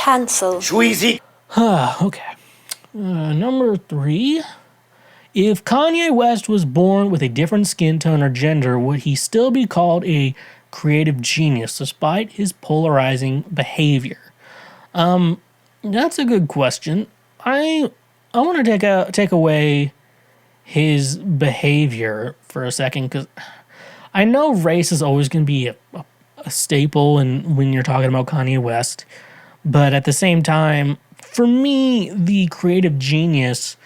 Cancel. Schweezy. Okay. Number 3. If Kanye West was born with a different skin tone or gender, would he still be called a creative genius despite his polarizing behavior? That's a good question. I want to take away his behavior for a second, because I know race is always going to be a staple when you're talking about Kanye West, but at the same time, for me, the creative genius,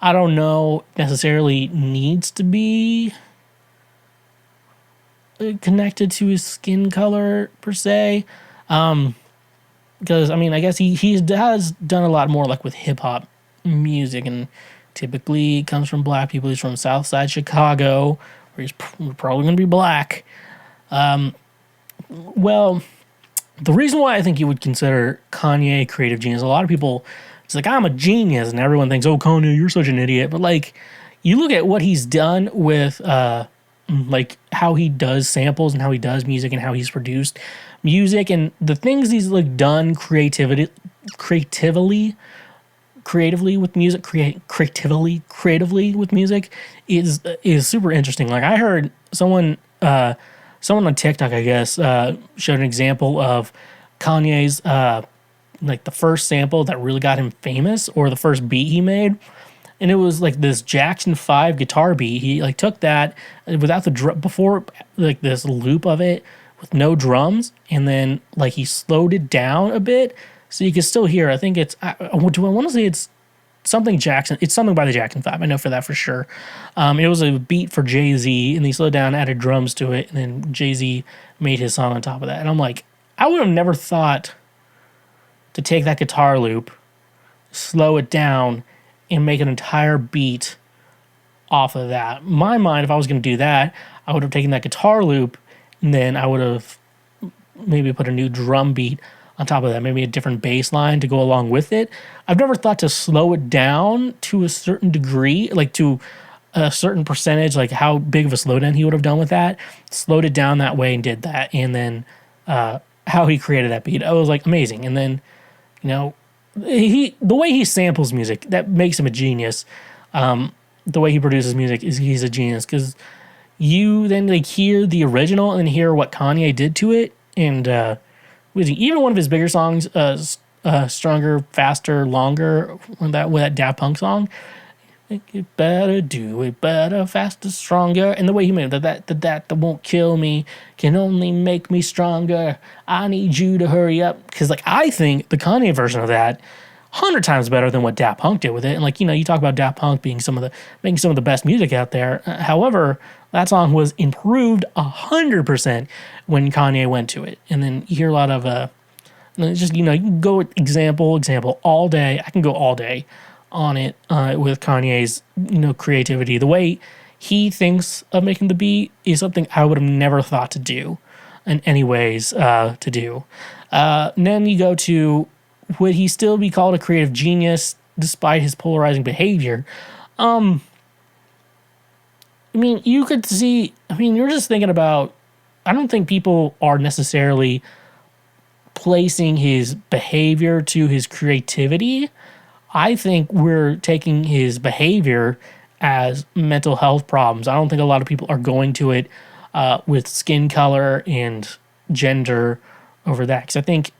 I don't know, necessarily needs to be connected to his skin color per se. Because, I mean, I guess he has done a lot more like with hip hop music, and typically comes from black people. He's from Southside Chicago, where he's probably going to be black. Well, the reason why I think you would consider Kanye a creative genius, a lot of people, it's like, I'm a genius, and everyone thinks, oh, Kanye, you're such an idiot. But, like, you look at what he's done with, like, how he does samples and how he does music and how he's produced music and the things he's, like, done creatively with music, creatively with music is super interesting. Like, I heard someone on TikTok, I guess, showed an example of Kanye's, like, the first sample that really got him famous, or the first beat he made. And it was like this Jackson 5 guitar beat. He like took that without the before, like, this loop of it with no drums, and then like he slowed it down a bit so you can still hear. I think it's, do I want to say it's something Jackson? It's something by the Jackson 5. I know for that for sure. It was a beat for Jay-Z, and he slowed down, added drums to it, and then Jay-Z made his song on top of that. And I'm like, I would have never thought to take that guitar loop, slow it down, and make an entire beat off of that. In my mind, if I was going to do that, I would have taken that guitar loop, and then I would have maybe put a new drum beat on top of that, maybe a different bass line to go along with it. I've never thought to slow it down to a certain degree, like to a certain percentage, like how big of a slowdown he would have done with that, slowed it down that way and did that, and then how he created that beat. I was like, amazing. And then, you know, the way he samples music, that makes him a genius. The way he produces music he's a genius, because you then like hear the original and then hear what Kanye did to it, and even one of his bigger songs, Stronger, Faster, Longer, with that Daft Punk song, you better do it better, faster, stronger, and the way he made it, that won't kill me can only make me stronger. I need you to hurry up, because like I think the Kanye version of that 100 times better than what Daft Punk did with it. And like, you know, you talk about Daft Punk being making some of the best music out there. However, that song was improved 100% when Kanye went to it. And then you hear a lot of just, you know, you can go example all day. I can go all day on it with Kanye's, you know, creativity. The way he thinks of making the beat is something I would have never thought to do in any ways to do. And then you go to, would he still be called a creative genius despite his polarizing behavior? I mean, you could see, you're just thinking about, I don't think people are necessarily placing his behavior to his creativity. I think we're taking his behavior as mental health problems. I don't think a lot of people are going to it with skin color and gender over that. Because I think,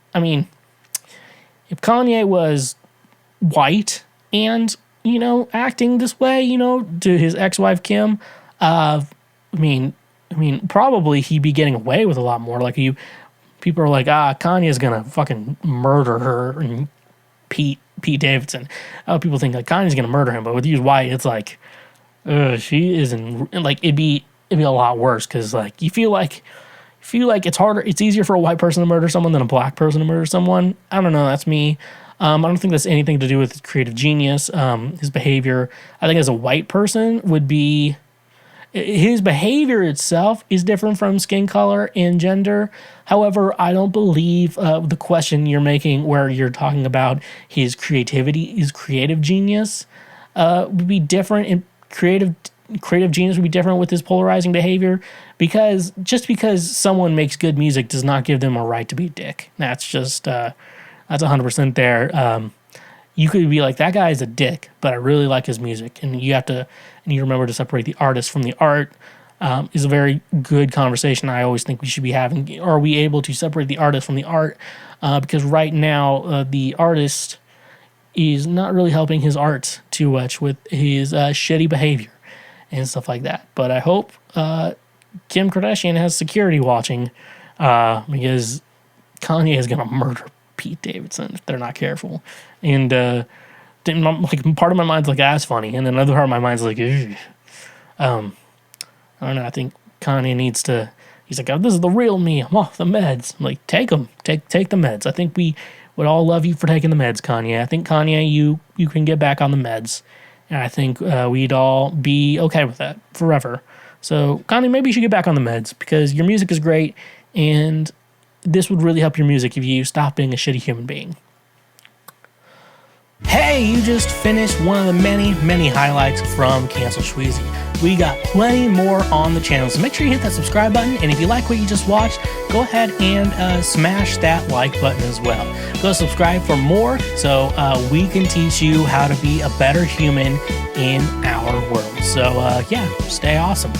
if Kanye was white and, you know, acting this way, you know, to his ex-wife Kim, probably he'd be getting away with a lot more. Like, people are like, Kanye's gonna fucking murder her, and Pete Davidson. People think like Kanye's gonna murder him, but with you white, it's like, she isn't. Like, it'd be a lot worse, because like you feel like it's harder. It's easier for a white person to murder someone than a black person to murder someone. I don't know. That's me. I don't think that's anything to do with his creative genius. His behavior, I think, as a white person would be. His behavior itself is different from skin color and gender. However, I don't believe the question you're making, where you're talking about his creativity, his creative genius, would be different. And creative genius would be different with his polarizing behavior, because just because someone makes good music does not give them a right to be a dick. That's just That's 100% there. You could be like, that guy is a dick, but I really like his music. And you remember to separate the artist from the art. Is a very good conversation I always think we should be having. Are we able to separate the artist from the art? Because right now, the artist is not really helping his art too much with his shitty behavior and stuff like that. But I hope Kim Kardashian has security watching, because Kanye is going to murder Pete Davidson if they're not careful. And like, part of my mind's like, that's funny, and then another part of my mind's like, ugh. I don't know. I think Kanye needs to. He's like, oh, this is the real me. I'm off the meds. I'm like, take them. Take the meds. I think we would all love you for taking the meds, Kanye. I think, Kanye, you can get back on the meds, and I think we'd all be okay with that forever. So, Kanye, maybe you should get back on the meds, because your music is great, and this would really help your music if you stop being a shitty human being. Hey, you just finished one of the many, many highlights from Cancel Schweezy. We got plenty more on the channel, so make sure you hit that subscribe button, and if you like what you just watched, go ahead and smash that like button as well. Go subscribe for more, so we can teach you how to be a better human in our world. So yeah, stay awesome.